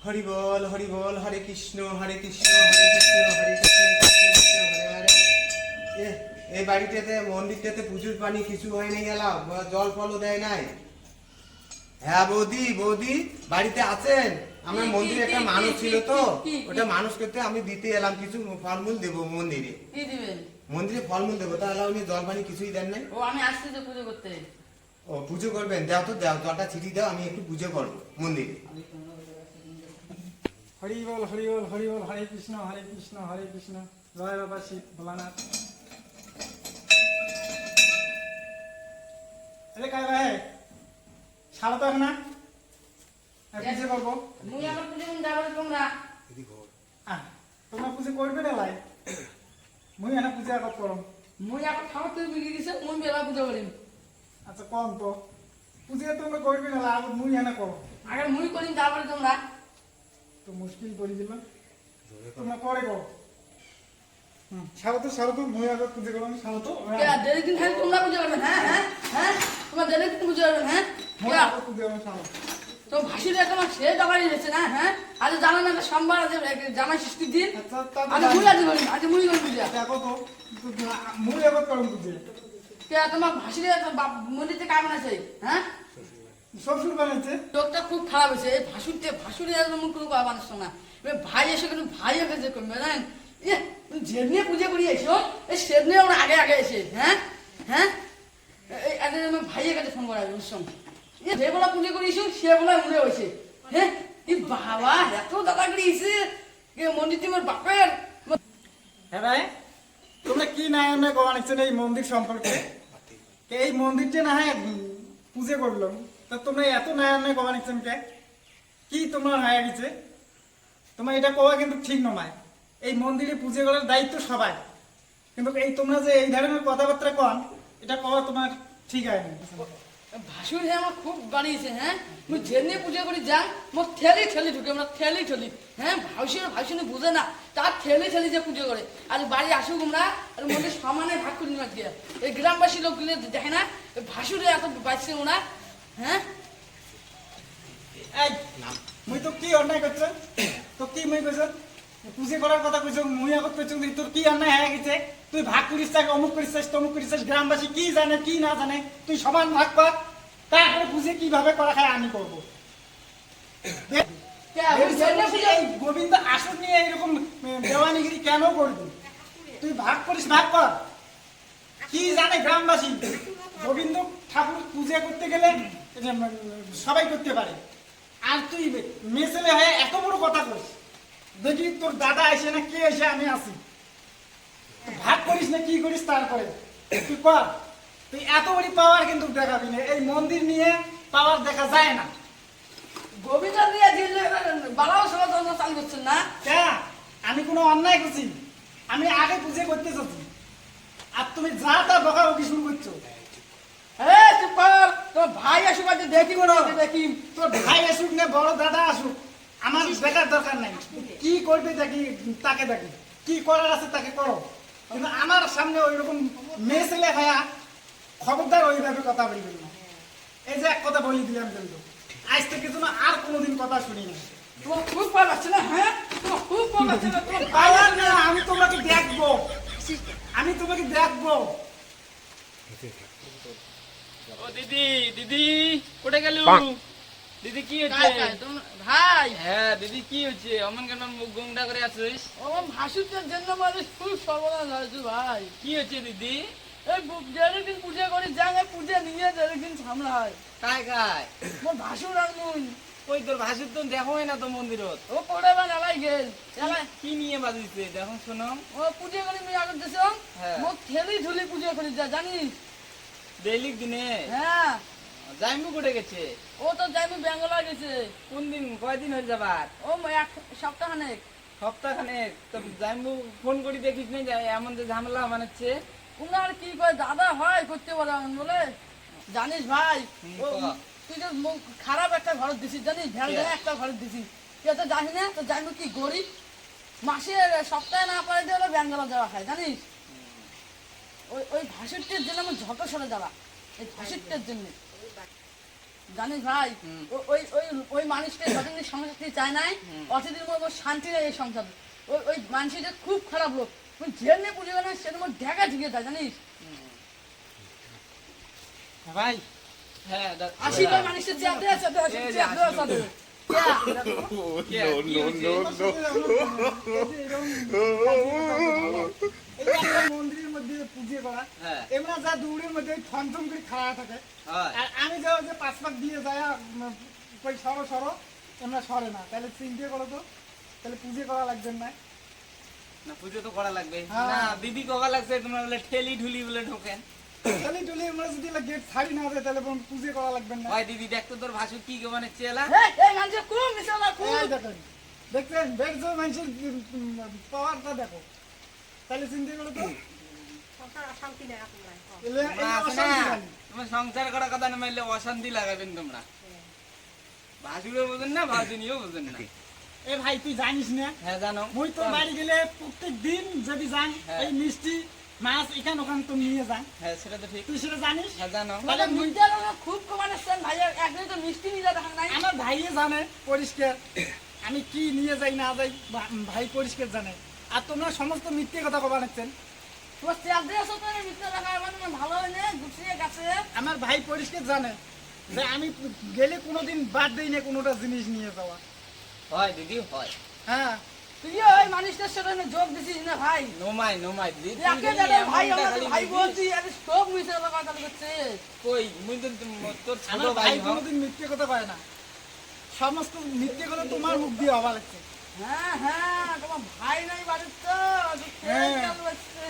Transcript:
হরি বল হরে কৃষ্ণ হরে কৃষ্ণ হরে কৃষ্ণ হরে কৃষ্ণ কৃষ্ণ কৃষ্ণ হরে হরে। এই বাড়িটাতে মন্দিরটাতে প্রচুর পানি, কিছু হয় নাই, এলাও জল ফলও দেয় নাই। হ্যাঁ বৌদি, বৌদি বাড়িতে আছেন? আমার মন্দিরে একটা মানুষ ছিল তো, ওটা মানুষ করতে আমি দিতে এলাম, কিছু ফলমূল দেবো মন্দিরে। কি দিবেন? মন্দিরে ফলমূল দেবো, তাহলে উনি জল পানি কিছুই দেন নাই। ও আমি আসছি যে পুজো করতে। ও পুজো করবেন, দাও তো দাও, জলটা ছিটি দাও, আমি একটু পুজো করবো মন্দিরে। হরি বল হরি বল হরি বল, হরে কৃষ্ণ হরে কৃষ্ণ হরে কৃষ্ণ, জয় বাবা শিব ভোলানাথ। আরে কাই ভাই সারা তো না পুজো করবো। মুই আমার পুজো কোন যাবে তোমরা? তোমরা পুজো করবে না লাই? মুই এনে পুজো আগত করম। মুই এখন খাবার তুই বিক্রি দিছে, মুই বেলা পুজো করিম। আচ্ছা কম তো পুজো তোমরা করবে না লাই, আগত মুই এনে করো। আগে মুই করিম তারপরে তোমরা। তো মুশকিল করে দিল, তোমরা পরে করো। সারা তো মুই আগত পুজো করো, সারা তো কে দেরি দিন খালি তোমরা পুজো করবে? হ্যাঁ হ্যাঁ হ্যাঁ, তোমরা দেরি দিন পুজো করবে? হ্যাঁ মুই আগত পুজো করো সারা। তো ভাসিরে তোমার সে দোকানে গেছে না? হ্যাঁ আজ জানো না সোমবার আছে জামাই ষষ্ঠীর দিন। আচ্ছা আজ মুই আজ করিম, আজ মুই করিম পুজো। দেখো তো মুই আগত করম পুজো। কে তোমার ভাসিরে মন্দিরতে কাম আছে? হ্যাঁ শ্বশুর বানাইছে। চোখটা খুব খারাপ হয়েছে এই ভাসুরে মুখ কোনো মানুষ না। ভাই এসে কিন্তু ভাই ওকে যে করবে জানেন, যেমনি পুজো করি এসো সেমনি ওরা আগে আগে এসে। হ্যাঁ হ্যাঁ ভাইয়ের কাছে ফোন করা ওর সঙ্গে যেগুলো পুজো করি এসো সেগুলো মনে হয়েছে। হ্যাঁ কি বাবা এত দাদাগিরি এসে মন্দির তোমার বাপের। হ্যাঁ ভাই তোমরা কি না এমনি বানাইছেন এই মন্দির সম্পর্কে? এই মন্দিরটা না হয় পুজো করলাম, তা তোমরা এত নয়া নয় কবা নিচ্ছেন কে? কি তোমার হয়ে গেছে? তোমার এটা কওয়া কিন্তু ঠিক নয়। এই মন্দিরে পুজো করার দায়িত্ব সবাই, কিন্তু এই তোমরা যে এই ধরনের কথাবার্তা কন, এটা কওয়া তোমার ঠিক হয়নি। ভাসুর হ্যাঁ আমার খুব বাড়িয়েছে। হ্যাঁ মুই যেমনি পুজো করি যা মোর ঠেলি ঠেলি ঢুকে, আমরা ঠেলি ঠেলি। হ্যাঁ ভাসুনে বুঝে না, তার ঠেলি ঠেলি যে পুজো করে। আর বাড়ি আসুক আমরা আর মধ্যে সমানে ভাগ করে নিয়ে দিয়ে এই গ্রামবাসী লোকগুলো দেখে না ভাসুরে এত বাঁচছে ওরা। হ্যাঁ এই মুই তো কি অন্যায় করছ? তো কি মুই কইছ পুজো করার কথা কইছ, মুই আগত কইছ তোর কি অন্যায় হয়ে গেছে? তুই ভাগ করিস, অমুক করিস, তমুক করিস, গ্রামবাসী কি জানে কি না জানে, তুই সমান ভাগ কর, তারপরে পুজো কিভাবে করা খায় আমি করবো। এই গোবিন্দ আসুক নিয়ে এইরকম দেওয়ানিগিরি কেন করবি? তুই ভাগ করিস, ভাগ কর। কি জানে গ্রামবাসী, গোবিন্দ ঠাকুর পূজা করতে গেলে সবাই করতে পারে, আর তুই মেয়ে ছেলে হয়ে এত বড় কথা করিস। দেখি তোর দাদা এসে না কে এসে আমি আসি, ভাগ করিস না কি করিস, তারপরে তুই কর। তুই এত বড় পাওয়ার কিন্তু দেখাবি না, এই মন্দির নিয়ে পাওয়ার দেখা যায় না। গোবিন্দ দিয়ে দিলে বাড়াও সবাই চালু করছেন না? হ্যাঁ আমি কোনো অন্যায় করছি? আমি আগে পুজো করতে চাচ্ছি, আর তুমি যা তা বকাবকি শুরু করছো। তোর ভাই আসুক আজ দেখি দেখি। তোর ভাই আসুক না বড় দাদা আসুক, আমার দেখার দরকার নাই। কি করবে দেখি, তাকে দেখি, কি করার আছে তাকে করো, কিন্তু আমার সামনে ওই রকম মেয়ে ছেলে ভাইয়া খবরদার ওইভাবে কথা বলবেন না। এই যে এক কথা বলি দিলাম, কিন্তু আজ থেকে যেন আর কোনোদিন কথা শুনি না। তোমার খুব ভালো লাগছে না? হ্যাঁ তোমার খুব ভালো লাগছে না? তোমার পাওয়ার না, আমি তোমাকে দেখবো, আমি তোমাকে দেখবো। ও দিদি, দিদি কোথায় গেল? দিদি কি হচ্ছে? ভাই হ্যাঁ দিদি কি হচ্ছে? অমন কেন মুখ গোমটা করে আছিস? ও ভাসুরটার জন্য মানে খুব সর্বনাশ হয়েছে ভাই। কি হচ্ছে দিদি? এই যেদিন পুজো করি যাঙ্গে পুজো নিয়ে যেদিন ঝামেলা হয়। কায় কায়? মোর ভাসুর আর মুই ওই তোর ভাসুর তো দেখোই না তো মন্দিরত। ও পড়ে বা নালাই গেল এলাই কি নিয়ে বাজিছে দেখো শোনো। ও পুজো করি মুই আগত দেছ হ্যাঁ। মোক ঠেলি ঝুলি পুজো করি যা জানিস। ডেইলি দিনে হ্যাঁ জাইমু কোটে গেছে? ও তো যাইমু বেঙ্গলা গেছে। কোন দিন কয়দিন হয়ে যাবার? ও এক সপ্তাহখানেক। সপ্তাহখানেক? তো জাইমু ফোন করি দেখিস নাই যে এমন যে ঝামেলা বানাচ্ছে? উনার কি করে দাদা হয় করতে বলে এমন বলে? জানিস ভাই তুই তো খারাপ একটা ঘর দিছিস জানিস, ভ্যান একটা ঘর দিছিস, তুই তো জানিস না তো জানবো কি গরিব মাসে সপ্তাহে না পারে দিয়ে হলো বেঙ্গলা যাওয়া খায় জানিস। ওই ভাসুরটির জন্য আমার ঝট সরে যাওয়া, এই ভাসুরটির জন্য। জানিস ভাই ওই ওই ওই মানুষকে যতদিন সংসার চায় নাই অতদিন মধ্যে শান্তি নেই এই সংসার। ওই ওই মানুষটা খুব খারাপ লোক, যেমনি পুজো করে সেরকম ঢেকা ঢুকে যায় জানিস। ভাই হ্যাঁ আসি ভাই মানুষের চেয়ার দেওয়া আছে, চেয়ার দেওয়া আছে। মন্দিরের মধ্যে পুজো করা হ্যাঁ। এমরা যা দৌড়ের মধ্যে থমথম করে খাড়া থাকে হয়। আর আমি যাও যে 5 পাক দিয়ে যায় কই সরো সরো এমরা সরে না, তাহলে চিন্তা করো তো, তাহলে পুজো করা লাগবে না? না পুজো তো করা লাগবে। হ্যাঁ। না দিদি কবা লাগছে তোমরা বলে ঠেলি ঢুলি বলে ঢোকেন। তাহলে টুলি আমরা যদি গেট ছাড়ি না যায় তাহলে পুজো করা লাগবে না? ভাই দিদি দেখতো তোর ভাসুর কি মানে চেলা। এই মানুষের খুব মিশালা খুব। এই দেখেন দেখছেন দেখছো মানুষের পাওয়ারটা দেখো, তাহলে চিন্তা করো তো। এলে তোমরা আছে না অশান্তি লাগে। তোমার সংসার করার কথা না মাইলে অশান্তি লাগাবেন তোমরা। ভাসুরও বোঝেন না ভাসিনিও বোঝেন না। এ ভাই তুই জানিস না হ্যাঁ জানো। মুই তোর বাড়ি গেলে প্রত্যেক দিন যদি যান হ্যাঁ। এই মিষ্টি মাছ এখান ওখান তো নিয়ে যান, হ্যাঁ সেটা তো ঠিক। তুই সেটা জানিস? হ্যাঁ জানো। মানে মির্জার খুব কমানেছেন ভাই, একদিন তো মিষ্টি নিয়ে দেখান নাই। আমার ভাইয়ে জানে পরিষ্কার আমি কি নিয়ে যাই না যাই, ভাই পরিষ্কার জানে। আর তোমরা সমস্ত মিথ্যে কথা কবা নাচ্ছেন। তোমার চেয়ার দেওয়া আছে তো মিথ্যা দেখা মানে ভালো হয় না গুছিয়ে গেছে। আমার ভাই পরিষ্কার জানে যে আমি গেলে কোনোদিন বাদ দেই না কোনোটা জিনিস নিয়ে যাওয়া। হয় দিদি হয়। হ্যাঁ তুই ওই মানুষটার সাথে যোগ দিছিস না ভাই? নোমাই দিদি। তুই একে খালি যাদের ভাই এমনটা আমাদের খালি ভাই বুঝিস। বলছি আমি সব মিশে কথা করছে। কই মুই তো তোর ছোট আমার ভাই ভাই হও। কোনোদিন মিথ্যে কথা কয় না, সমস্ত মিথ্যে কথা তোমার মুখ দিয়ে হওয়া লাগছে। হ্যাঁ হ্যাঁ তোমার ভাই নাই বাড়ির তো হ্যাঁ। হচ্ছে